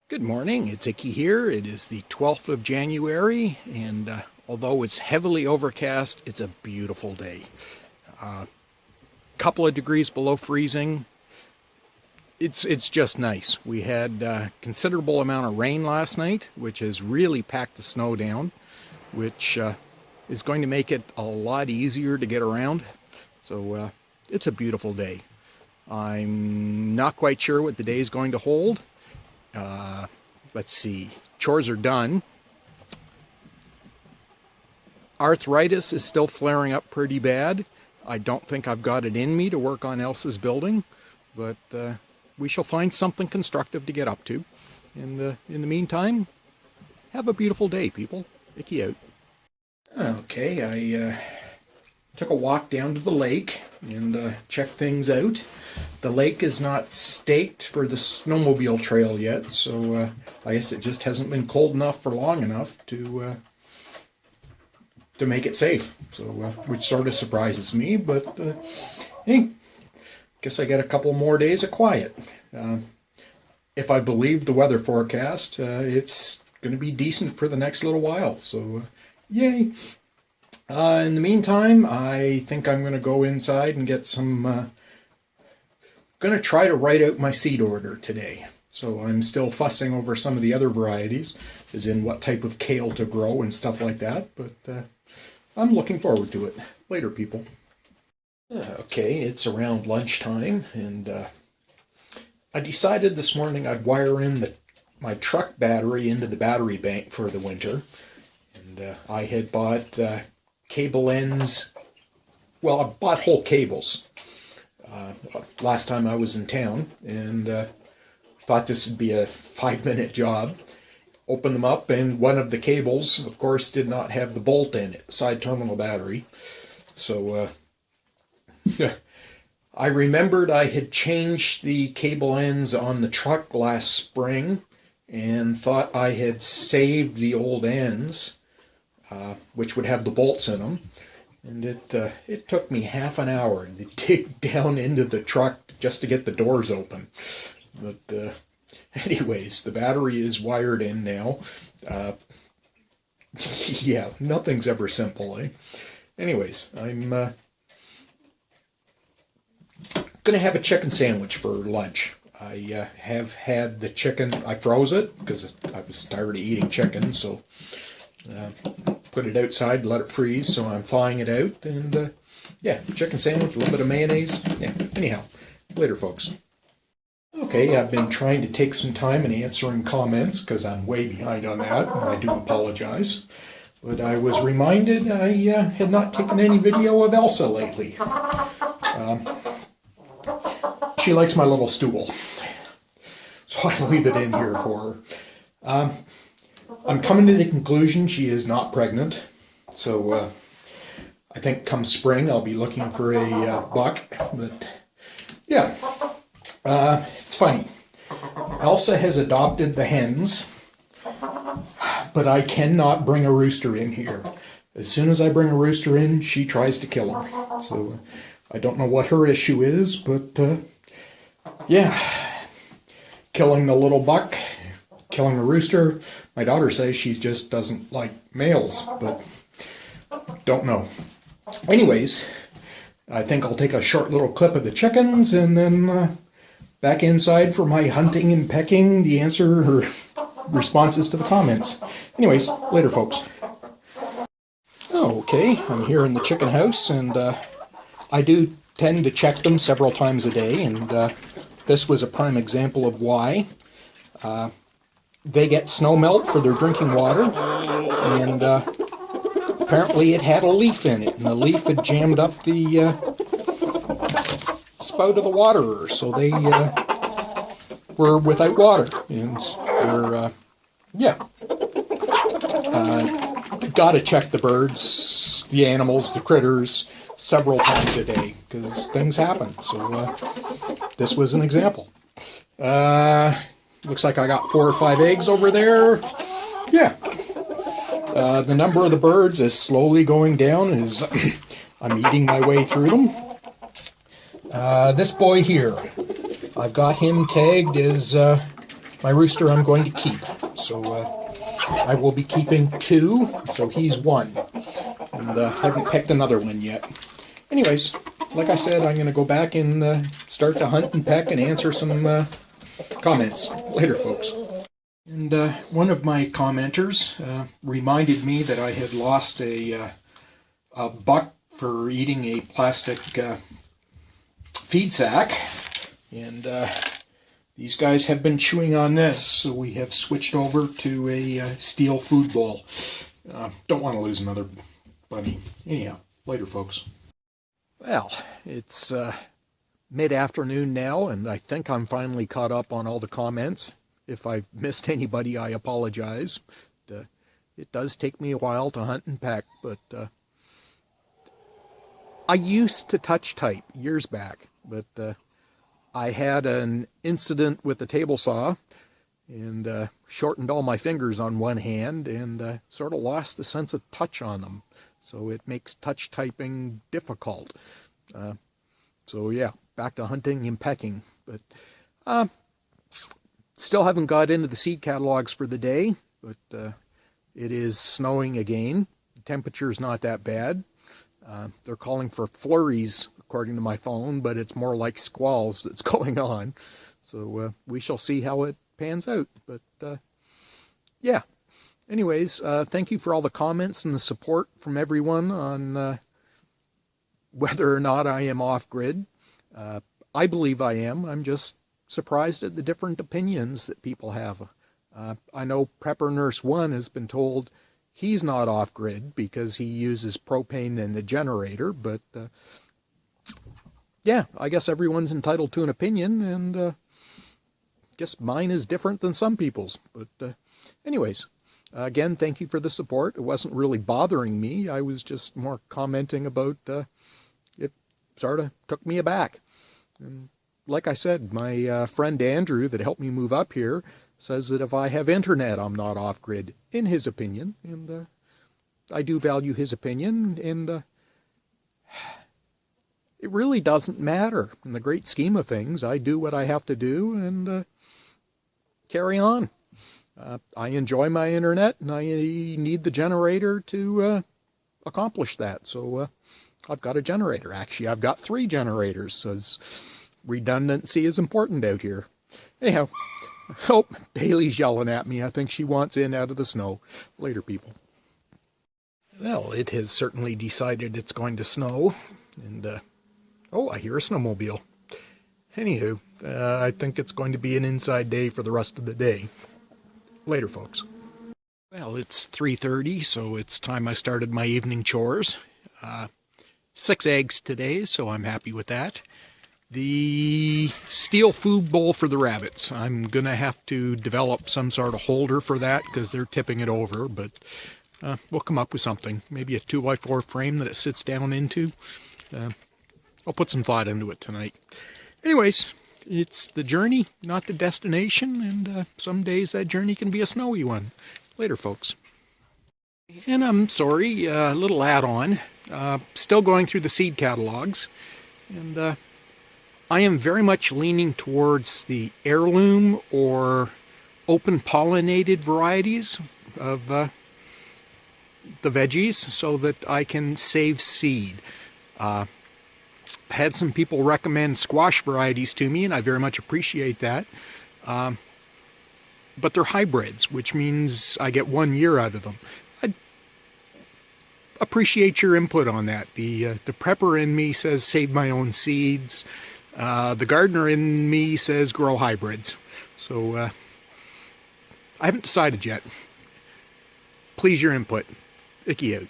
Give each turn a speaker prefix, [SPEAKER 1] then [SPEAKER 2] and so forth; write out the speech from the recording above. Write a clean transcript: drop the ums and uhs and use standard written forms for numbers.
[SPEAKER 1] Good morning, it's Icky here. It is the 12th of January, and although it's heavily overcast, it's a beautiful day. Couple of degrees below freezing. It's just nice. We had a considerable amount of rain last night, which has really packed the snow down, which is going to make it a lot easier to get around. So it's a beautiful day. I'm not quite sure what the day is going to hold. Let's see, chores are done. Arthritis is still flaring up pretty bad. I don't think I've got it in me to work on Elsa's building, but we shall find something constructive to get up to. And in the meantime, have a beautiful day, people. Icky out. Okay, I took a walk down to the lake and checked things out. The lake is not staked for the snowmobile trail yet, so I guess it just hasn't been cold enough for long enough to make it safe. So, which sort of surprises me, but hey, guess I got a couple more days of quiet. If I believe the weather forecast, it's going to be decent for the next little while. So, yay! In the meantime, I think I'm going to go inside and get some. Going to try to write out my seed order today. So I'm still fussing over some of the other varieties, as in what type of kale to grow and stuff like that, but I'm looking forward to it. Later, people. Okay, it's around lunchtime, and I decided this morning I'd wire in my truck battery into the battery bank for the winter, and I had bought cable ends. Well, I bought whole cables last time I was in town, and thought this would be a 5-minute job. Opened them up, and one of the cables, of course, did not have the bolt in it, side terminal battery. So I remembered I had changed the cable ends on the truck last spring, and thought I had saved the old ends, which would have the bolts in them. And it took me half an hour to dig down into the truck just to get the doors open. But anyways, the battery is wired in now. Yeah, nothing's ever simple, eh? Anyways, I'm going to have a chicken sandwich for lunch. I have had the chicken. I froze it because I was tired of eating chicken, so put it outside, let it freeze, so I'm thawing it out, and yeah, chicken sandwich, a little bit of mayonnaise. Yeah, anyhow, later, folks. Okay, I've been trying to take some time in answering comments because I'm way behind on that, and I do apologize. But I was reminded I had not taken any video of Elsa lately. She likes my little stool, so I leave it in here for her. I'm coming to the conclusion she is not pregnant, so I think come spring I'll be looking for a buck, but yeah, it's funny. Elsa has adopted the hens, but I cannot bring a rooster in here. As soon as I bring a rooster in, she tries to kill him. So I don't know what her issue is, but yeah, killing the little buck, killing the rooster. My daughter says she just doesn't like males, but don't know. Anyways, I think I'll take a short little clip of the chickens and then back inside for my hunting and pecking to answer her responses to the comments. Anyways, later, folks. Okay, I'm here in the chicken house, and I do tend to check them several times a day, and this was a prime example of why. They get snow melt for their drinking water, and apparently it had a leaf in it, and the leaf had jammed up the spout of the waterer, so they were without water, and they're, yeah. Gotta check the birds, the animals, the critters several times a day, because things happen, so this was an example. Looks like I got 4 or 5 eggs over there. Yeah. The number of the birds is slowly going down as I'm eating my way through them. This boy here, I've got him tagged as my rooster I'm going to keep. So I will be keeping 2, so he's 1. And I haven't picked another one yet. Anyways, like I said, I'm going to go back and start to hunt and peck and answer some comments. Later, folks. And one of my commenters reminded me that I had lost a buck for eating a plastic feed sack. And these guys have been chewing on this, so we have switched over to a steel food bowl. Don't want to lose another bunny. Anyhow, later, folks. Well, it's mid-afternoon now, and I think I'm finally caught up on all the comments. If I've missed anybody, I apologize. It does take me a while to hunt and peck, but I used to touch type years back, but I had an incident with the table saw and shortened all my fingers on one hand and sort of lost the sense of touch on them. So it makes touch typing difficult. So yeah, back to hunting and pecking. But still haven't got into the seed catalogs for the day, but it is snowing again. The temperature's not that bad. They're calling for flurries, according to my phone, but it's more like squalls that's going on. So we shall see how it pans out. But yeah. Anyways, thank you for all the comments and the support from everyone on whether or not I am off-grid. I believe I am. I'm just surprised at the different opinions that people have. I know Prepper Nurse 1 has been told he's not off-grid because he uses propane and a generator, but yeah, I guess everyone's entitled to an opinion, and I guess mine is different than some people's. But anyways, again, thank you for the support. It wasn't really bothering me. I was just more commenting about it sort of took me aback. And like I said, my friend Andrew that helped me move up here says that if I have internet, I'm not off-grid, in his opinion. And I do value his opinion, and it really doesn't matter. In the great scheme of things, I do what I have to do and carry on. I enjoy my internet, and I need the generator to accomplish that. So I've got a generator. Actually, I've got 3 generators, so redundancy is important out here. Anyhow, oh, Bailey's yelling at me. I think she wants in out of the snow. Later, people. Well, it has certainly decided it's going to snow. And, oh, I hear a snowmobile. Anywho, I think it's going to be an inside day for the rest of the day. Later, folks. Well, it's 3:30, so it's time I started my evening chores. 6 eggs today, so I'm happy with that. The steel food bowl for the rabbits. I'm going to have to develop some sort of holder for that because they're tipping it over, but we'll come up with something. Maybe a 2x4 frame that it sits down into. I'll put some thought into it tonight. Anyways, it's the journey, not the destination, and some days that journey can be a snowy one. Later, folks. And I'm sorry, a little add-on. Still going through the seed catalogs, and I am very much leaning towards the heirloom or open pollinated varieties of the veggies so that I can save seed. Had some people recommend squash varieties to me, and I very much appreciate that. But they're hybrids, which means I get 1 year out of them. I appreciate your input on that. The prepper in me says save my own seeds. The gardener in me says grow hybrids. So I haven't decided yet. Please your input. Icky out.